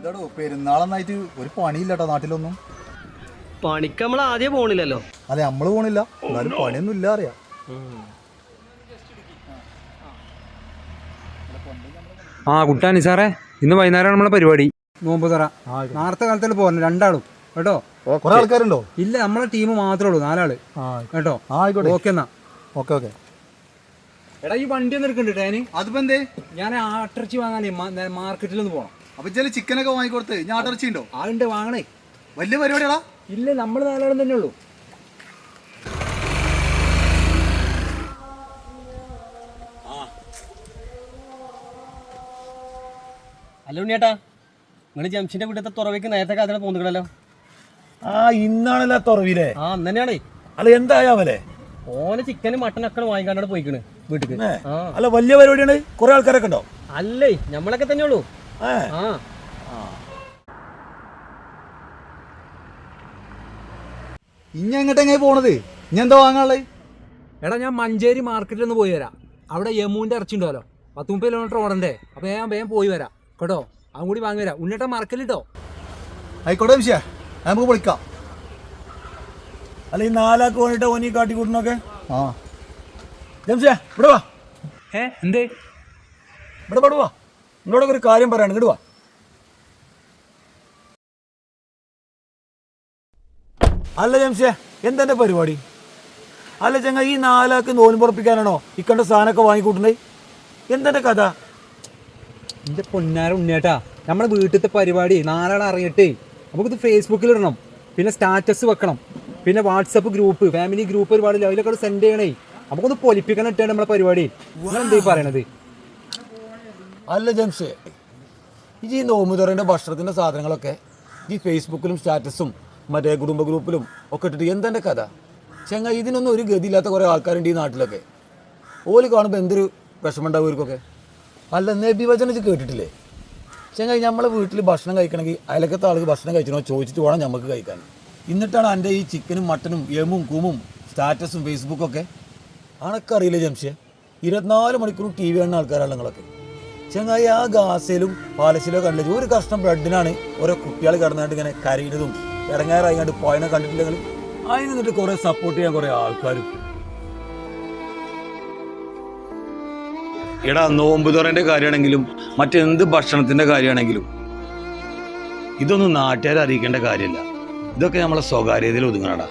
എന്താടോ പെരുന്നാളെന്നായിട്ട് ഒരു പണിയില്ലട്ടോ നാട്ടിലൊന്നും. പണിക്ക് നമ്മൾ ആദ്യം പോണില്ലല്ലോ. അതെ, നമ്മള് പോണില്ല, എന്നാലും പണിയൊന്നും ഇല്ല അറിയാം. കുട്ടാനി സാറേ, ഇന്ന് വൈകുന്നേരമാണ് നമ്മളെ പരിപാടി. നോമ്പ് തുറ നേരത്തെ കാലത്തോട് പോരണം രണ്ടാളും കേട്ടോ. കുറെ ആൾക്കാരുണ്ടോ? ഇല്ല, നമ്മളെ ടീം മാത്രമേ ഉള്ളൂ, 4 ആള് കേട്ടോ. ആയിക്കോട്ടെ, ഓക്കെ എന്നാ. Okay okay. എടാ, ഈ വണ്ടി ഒന്ന് എടുക്കണ്ട് ട്രെയിന്. അതിപ്പോ എന്തേ? ഞാൻ ആട്ടിറച്ചി വാങ്ങാനേ മാർക്കറ്റിൽ ഒന്ന് പോണം. അപ്പൊ ചില ചിക്കനൊക്കെ വാങ്ങിക്കൊടുത്ത് ഞാൻ ആട്ടിറച്ചി ഉണ്ടോ? ഉണ്ട്, വാങ്ങണേ. വലിയ പരിപാടിയാടാ. ഇല്ല, നമ്മൾ 4 ആളും തന്നെ ഉള്ളൂ. അല്ല ഉണ്ണിയേട്ടാ, നിങ്ങൾ ജംഷന്റെ വീട്ടിലത്തെ തുറവിക്ക് നേരത്തെ കാലത്ത് പോന്നിക്കണല്ലോ. ഇന്നാണല്ലോ തുറവില്ലേ? അന്ന് തന്നെയാണേ. അല്ല, എന്തായാവല്ലേ? ഓന് ചിക്കനും മട്ടനൊക്കെ വാങ്ങിക്കാണ്ടാണ് പോയിക്കണ് വീട്ടിക്ക്. അല്ല, വലിയ പരിപാടിയാണ്. കുറെ ആൾക്കാരൊക്കെ ഉണ്ടോ? അല്ലേ, നമ്മളൊക്കെ തന്നെ ഉള്ളൂ. ഇനി എങ്ങോട്ടെങ്ങനെ പോണത്? ഇനി എന്താ വാങ്ങാനുള്ളത്? എടാ, ഞാൻ മഞ്ചേരി മാർക്കറ്റിൽ ഒന്ന് പോയി വരാം. അവിടെ യമുവിന്റെ ഇറച്ചി ഉണ്ടല്ലോ, 10-30 കിലോമീറ്റർ ഓടണ്ടേ. അപ്പൊ ഞാൻ വേഗം പോയി വരാം കേട്ടോ. അതും കൂടി വാങ്ങി വരാം. ഉണ്ണിയേട്ടാ മറക്കല്ലിട്ടോ. ആയിക്കോട്ടെ വിഷയ, നമുക്ക് പൊളിക്കാം. അല്ല, ഈ 4 ആൾക്ക് വേണ്ടിട്ട് ഓനി കാട്ടിക്കൂട്ടണൊക്കെ. എന്തേ ഇവിടെ പടുവാ, നിങ്ങളോടൊക്കെ ഒരു കാര്യം പറയാണ്. ഇടുവാ. അല്ല ജംഷേ, എന്താ പരിപാടി? അല്ല ചങ്ങ, ഈ 4 ആൾക്ക് നോൻപുറപ്പിക്കാനാണോ ഇക്കണ്ട സാധനമൊക്കെ വാങ്ങിക്കൂട്ടണേ? എന്താ കഥ? എന്റെ പൊന്നാര ഉണ്ണിയേട്ടാ, നമ്മുടെ വീട്ടിലത്തെ പരിപാടി 4 ആൾ അറിയട്ടെ. നമുക്കിത് ഫേസ്ബുക്കിൽ ഇടണം, പിന്നെ സ്റ്റാറ്റസ് വെക്കണം, പിന്നെ വാട്സപ്പ് ഗ്രൂപ്പ്, ഫാമിലി ഗ്രൂപ്പ് ഒരുപാട് അതിലൊക്കെ സെൻഡ് ചെയ്യണേ. നമുക്കൊന്ന് പൊലിപ്പിക്കണം ഇട്ടാണ് നമ്മളെ പരിപാടി. നിങ്ങൾ എന്താ പറയണത്? അല്ല ജംഷേ, ഈ നോമ്പ് തുറേൻ്റെ ഭക്ഷണത്തിൻ്റെ സാധനങ്ങളൊക്കെ ഈ ഫേസ്ബുക്കിലും സ്റ്റാറ്റസും മറ്റേ കുടുംബ ഗ്രൂപ്പിലും ഒക്കെ ഇട്ടിട്ട് എന്താ കഥ? ചെങ്ങ, ഇതിനൊന്നും ഒരു ഗതിയില്ലാത്ത കുറേ ആൾക്കാരുണ്ട് ഈ നാട്ടിലൊക്കെ. ഓല് കാണുമ്പോൾ എന്തൊരു വിഷമം ഉണ്ടാവും ഇവർക്കൊക്കെ. അല്ല, നബി വചനം കേട്ടിട്ടില്ലേ? ചെങ്ങ, നമ്മളെ വീട്ടിൽ ഭക്ഷണം കഴിക്കണമെങ്കിൽ അയലക്കത്തെ ആൾക്ക് ഭക്ഷണം കഴിക്കണോ ചോദിച്ചിട്ട് വേണം നമുക്ക് കഴിക്കാൻ. എന്നിട്ടാണ് എൻ്റെ ഈ ചിക്കനും മട്ടനും എമും കൂമും സ്റ്റാറ്റസും ഫേസ്ബുക്കൊക്കെ. അണക്കറിയില്ല ജംഷേ, 24 മണിക്കൂറും TV കാണുന്ന ആൾക്കാരാണ് നിങ്ങളൊക്കെ. ചെങ്ങായി, ആ ഗാസയിലും പാലസിലോ കണ്ടില്ല ഒരു കഷ്ണം ബ്രെഡിനാണ് ഓരോ കുട്ടികൾ കിടന്നായിട്ട് ഇങ്ങനെ കരയുന്നതും ഇറങ്ങാറായിങ്ങാണ്ട് പോയനെ കണ്ടിട്ടില്ലെങ്കിൽ. അതിന് നിന്നിട്ട് കുറേ സപ്പോർട്ട് ചെയ്യാൻ കുറേ ആൾക്കാരും. എടാ, നോമ്പ് തുറേൻ്റെ കാര്യമാണെങ്കിലും മറ്റെന്ത് ഭക്ഷണത്തിൻ്റെ കാര്യമാണെങ്കിലും ഇതൊന്നും നാട്ടുകാരെ അറിയിക്കേണ്ട കാര്യമില്ല. ഇതൊക്കെ നമ്മളെ സ്വകാര്യതയിൽ ഒതുങ്ങണടാ.